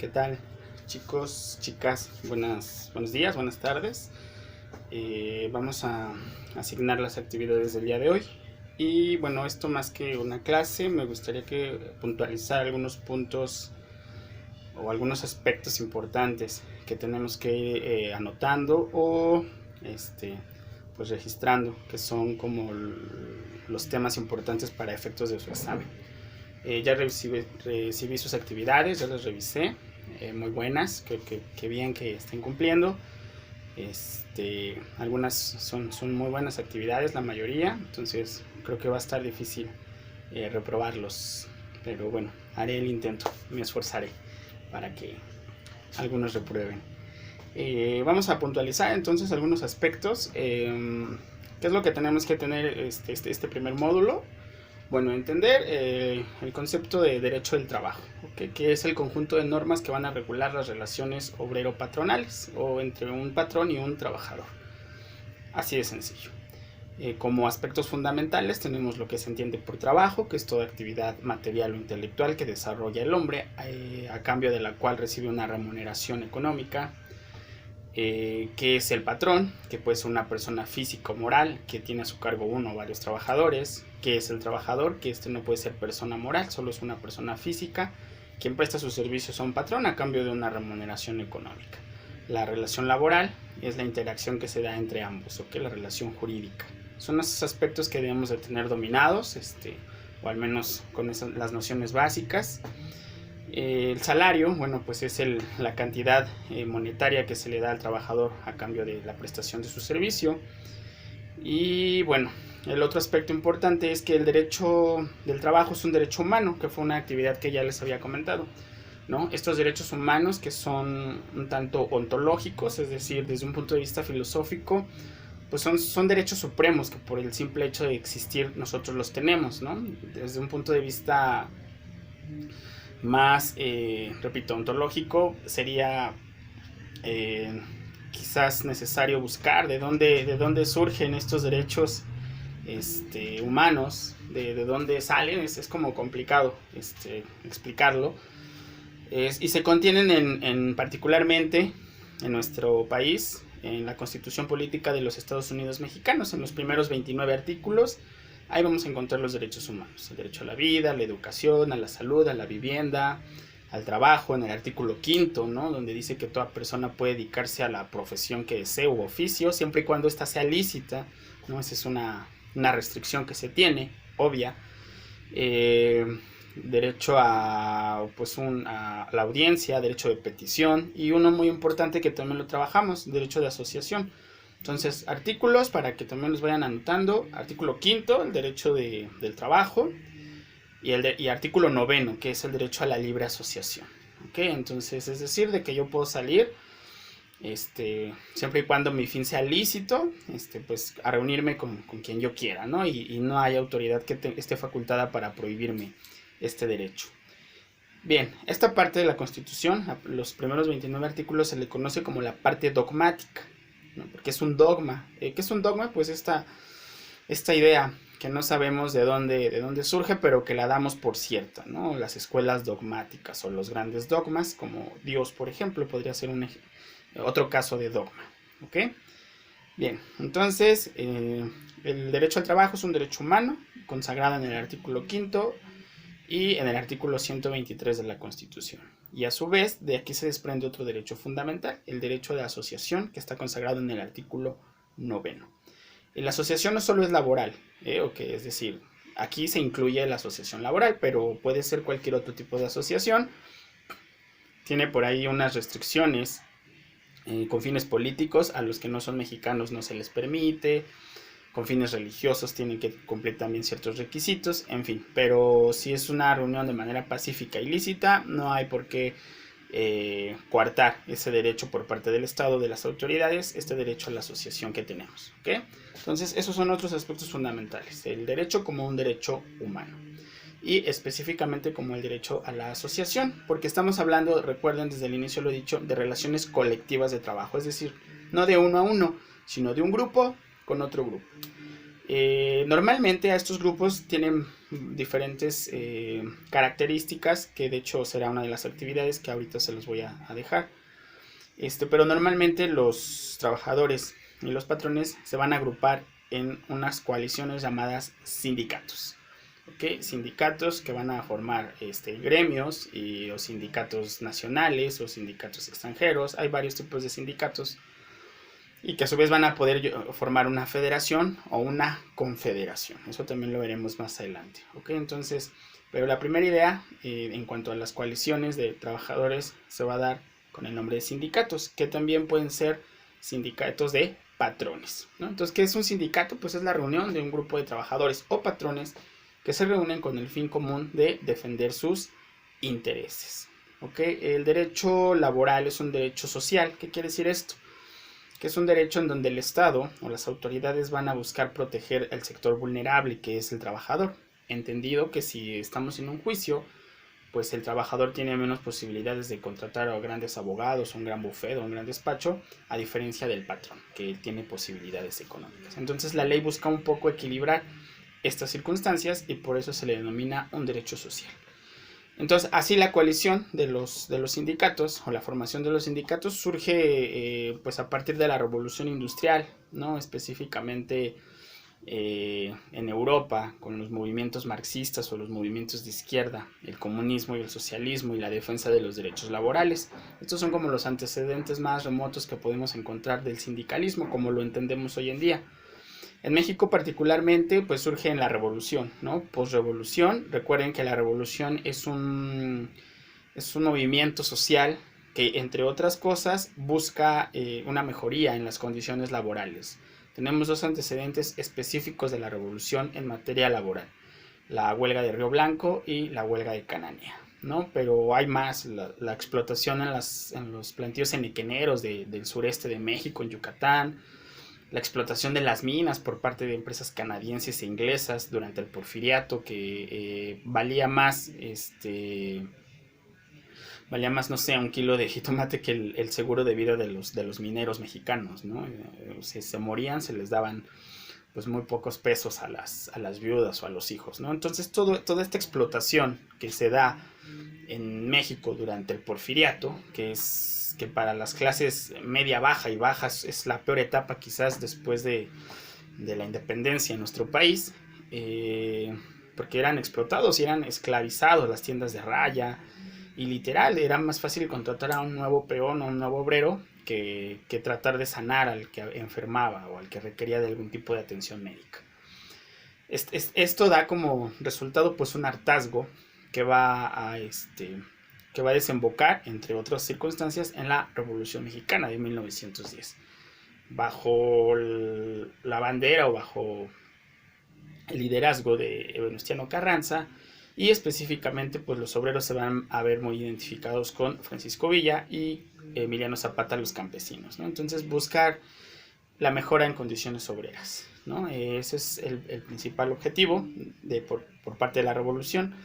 ¿Qué tal, chicos, chicas? Buenos días, buenas tardes. Vamos a asignar las actividades del día de hoy. Y bueno, esto más que una clase, me gustaría que puntualizar algunos puntos o algunos aspectos importantes que tenemos que ir anotando o pues registrando, que son como los temas importantes para efectos de su examen. Ya recibí sus actividades, ya las revisé, muy buenas, que bien que estén cumpliendo. Algunas son muy buenas actividades, la mayoría, entonces creo que va a estar difícil reprobarlos, pero bueno, haré el intento, me esforzaré para que algunos reprueben. Vamos a puntualizar entonces algunos aspectos. ¿Qué es lo que tenemos que tener este primer módulo? Bueno, entender el concepto de derecho del trabajo, ¿okay? Que es el conjunto de normas que van a regular las relaciones obrero-patronales o entre un patrón y un trabajador. Así de sencillo. Como aspectos fundamentales tenemos lo que se entiende por trabajo, que es toda actividad material o intelectual que desarrolla el hombre, a cambio de la cual recibe una remuneración económica. Que es el patrón, que puede ser una persona física o moral que tiene a su cargo uno o varios trabajadores. Que es el trabajador, que no puede ser persona moral, solo es una persona física quien presta sus servicios a un patrón a cambio de una remuneración económica. La relación laboral es la interacción que se da entre ambos, ¿okay? La relación jurídica. Son esos aspectos que debemos de tener dominados, o al menos con las nociones básicas. El salario, bueno, pues es la cantidad monetaria que se le da al trabajador a cambio de la prestación de su servicio. Y bueno, el otro aspecto importante es que el derecho del trabajo es un derecho humano, que fue una actividad que ya les había comentado, ¿no? Estos derechos humanos que son un tanto ontológicos, es decir, desde un punto de vista filosófico, pues son derechos supremos que por el simple hecho de existir nosotros los tenemos, ¿no? Desde un punto de vista más, repito, ontológico, sería quizás necesario buscar de dónde surgen estos derechos humanos, de dónde salen. Es como complicado explicarlo. Y se contienen particularmente en nuestro país, en la Constitución Política de los Estados Unidos Mexicanos, en los primeros 29 artículos. Ahí vamos a encontrar los derechos humanos: el derecho a la vida, a la educación, a la salud, a la vivienda, al trabajo, en el artículo 5, ¿no? Donde dice que toda persona puede dedicarse a la profesión que desee u oficio, siempre y cuando ésta sea lícita, ¿no? Esa es una restricción que se tiene, obvia. Derecho a la audiencia, derecho de petición, y uno muy importante que también lo trabajamos, derecho de asociación. Entonces, artículos para que también los vayan anotando: artículo 5, el derecho del trabajo, y artículo 9, que es el derecho a la libre asociación. ¿Okay? Entonces, es decir, de que yo puedo salir, siempre y cuando mi fin sea lícito, pues a reunirme con quien yo quiera, ¿no? Y no hay autoridad que esté facultada para prohibirme este derecho. Bien, esta parte de la Constitución, los primeros 29 artículos, se le conoce como la parte dogmática, ¿no? Porque es un dogma. ¿Qué es un dogma? Pues esta idea que no sabemos de dónde surge, pero que la damos por cierta, ¿no? Las escuelas dogmáticas o los grandes dogmas, como Dios, por ejemplo, podría ser otro caso de dogma. ¿Ok? Bien, entonces, el derecho al trabajo es un derecho humano, consagrado en el artículo 5 y en el artículo 123 de la Constitución. Y a su vez, de aquí se desprende otro derecho fundamental, el derecho de asociación, que está consagrado en el artículo 9. La asociación no solo es laboral, es decir, aquí se incluye la asociación laboral, pero puede ser cualquier otro tipo de asociación. Tiene por ahí unas restricciones con fines políticos. A los que no son mexicanos no se les permite. Con fines religiosos tienen que cumplir también ciertos requisitos, en fin. Pero si es una reunión de manera pacífica y lícita, no hay por qué coartar ese derecho por parte del Estado, de las autoridades, este derecho a la asociación que tenemos. ¿Okay? Entonces, esos son otros aspectos fundamentales: el derecho como un derecho humano, y específicamente como el derecho a la asociación, porque estamos hablando, recuerden, desde el inicio lo he dicho, de relaciones colectivas de trabajo, es decir, no de uno a uno, sino de un grupo con otro grupo. Normalmente a estos grupos tienen diferentes características, que de hecho será una de las actividades que ahorita se los voy a dejar. Pero normalmente los trabajadores y los patrones se van a agrupar en unas coaliciones llamadas sindicatos. ¿Okay? Sindicatos que van a formar gremios o sindicatos nacionales o sindicatos extranjeros. Hay varios tipos de sindicatos y que a su vez van a poder formar una federación o una confederación. Eso también lo veremos más adelante. ¿Okay? Entonces, pero la primera idea en cuanto a las coaliciones de trabajadores se va a dar con el nombre de sindicatos, que también pueden ser sindicatos de patrones, ¿no? Entonces, ¿qué es un sindicato? Pues es la reunión de un grupo de trabajadores o patrones que se reúnen con el fin común de defender sus intereses. ¿Okay? El derecho laboral es un derecho social. ¿Qué quiere decir esto? Que es un derecho en donde el Estado o las autoridades van a buscar proteger el sector vulnerable, que es el trabajador. Entendido que si estamos en un juicio, pues el trabajador tiene menos posibilidades de contratar a grandes abogados, un gran bufete o un gran despacho, a diferencia del patrón, que tiene posibilidades económicas. Entonces la ley busca un poco equilibrar estas circunstancias y por eso se le denomina un derecho social. Entonces, así la coalición de los sindicatos o la formación de los sindicatos surge pues a partir de la Revolución Industrial, ¿no? Específicamente en Europa, con los movimientos marxistas o los movimientos de izquierda, el comunismo y el socialismo y la defensa de los derechos laborales. Estos son como los antecedentes más remotos que podemos encontrar del sindicalismo, como lo entendemos hoy en día. En México particularmente, pues surge en la revolución, ¿no? Posrevolución. Recuerden que la revolución es un movimiento social que, entre otras cosas, busca una mejoría en las condiciones laborales. Tenemos dos antecedentes específicos de la revolución en materia laboral: la huelga de Río Blanco y la huelga de Cananea, ¿no? Pero hay más: la explotación en los plantíos henequeneros del sureste de México, en Yucatán, la explotación de las minas por parte de empresas canadienses e inglesas durante el Porfiriato, que valía más, no sé, un kilo de jitomate que el seguro de vida de los mineros mexicanos, ¿no? Si se morían, se les daban pues muy pocos pesos a las viudas o a los hijos, ¿no? Entonces toda esta explotación que se da en México durante el Porfiriato, que para las clases media, baja y bajas es la peor etapa quizás después de la independencia en nuestro país, porque eran explotados y eran esclavizados, las tiendas de raya, y literal era más fácil contratar a un nuevo peón o un nuevo obrero que tratar de sanar al que enfermaba o al que requería de algún tipo de atención médica. Esto da como resultado pues un hartazgo que va a desembocar, entre otras circunstancias, en la Revolución Mexicana de 1910. Bajo la bandera o bajo el liderazgo de Venustiano Carranza, y específicamente pues los obreros se van a ver muy identificados con Francisco Villa y Emiliano Zapata, los campesinos, ¿no? Entonces buscar la mejora en condiciones obreras, ¿no? Ese es el principal objetivo por parte de la revolución,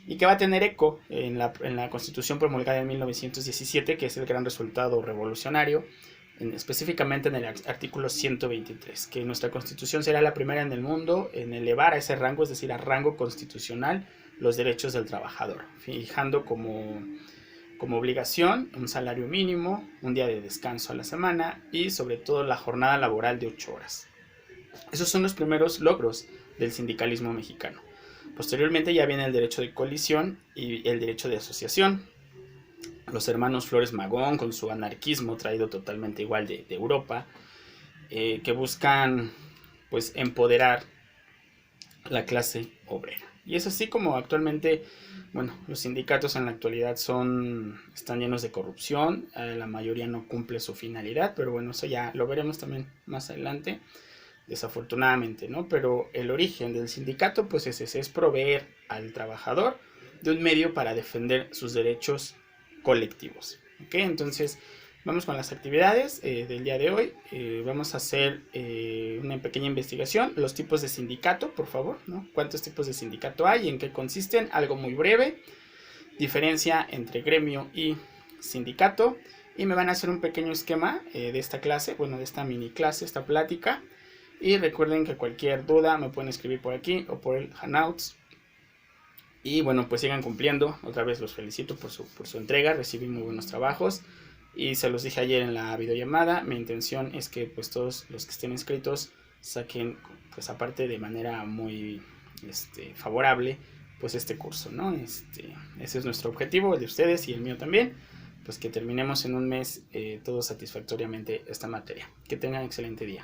y que va a tener eco en la Constitución promulgada en 1917, que es el gran resultado revolucionario, específicamente en el artículo 123, que nuestra Constitución será la primera en el mundo en elevar a ese rango, es decir, a rango constitucional, los derechos del trabajador, fijando como obligación un salario mínimo, un día de descanso a la semana y sobre todo la jornada laboral de 8 horas. Esos son los primeros logros del sindicalismo mexicano. Posteriormente ya viene el derecho de coalición y el derecho de asociación. Los hermanos Flores Magón, con su anarquismo traído totalmente igual de Europa, que buscan pues empoderar la clase obrera. Y es así como actualmente, bueno, los sindicatos en la actualidad están llenos de corrupción, la mayoría no cumple su finalidad, pero bueno, eso ya lo veremos también más adelante, desafortunadamente, ¿no? Pero el origen del sindicato pues es proveer al trabajador de un medio para defender sus derechos colectivos. ¿Ok? Entonces vamos con las actividades del día de hoy. Vamos a hacer una pequeña investigación. Los tipos de sindicato, por favor, ¿no? ¿Cuántos tipos de sindicato hay y en qué consisten? Algo muy breve. Diferencia entre gremio y sindicato. Y me van a hacer un pequeño esquema de esta clase, bueno, de esta mini clase, esta plática, Y recuerden que cualquier duda me pueden escribir por aquí o por el Hangouts. Y bueno, pues sigan cumpliendo. Otra vez los felicito por su entrega. Recibí muy buenos trabajos. Y se los dije ayer en la videollamada. Mi intención es que pues todos los que estén inscritos saquen, pues aparte de manera muy favorable, pues este curso, ¿no? Ese es nuestro objetivo, el de ustedes y el mío también. Pues que terminemos en un mes todos satisfactoriamente esta materia. Que tengan excelente día.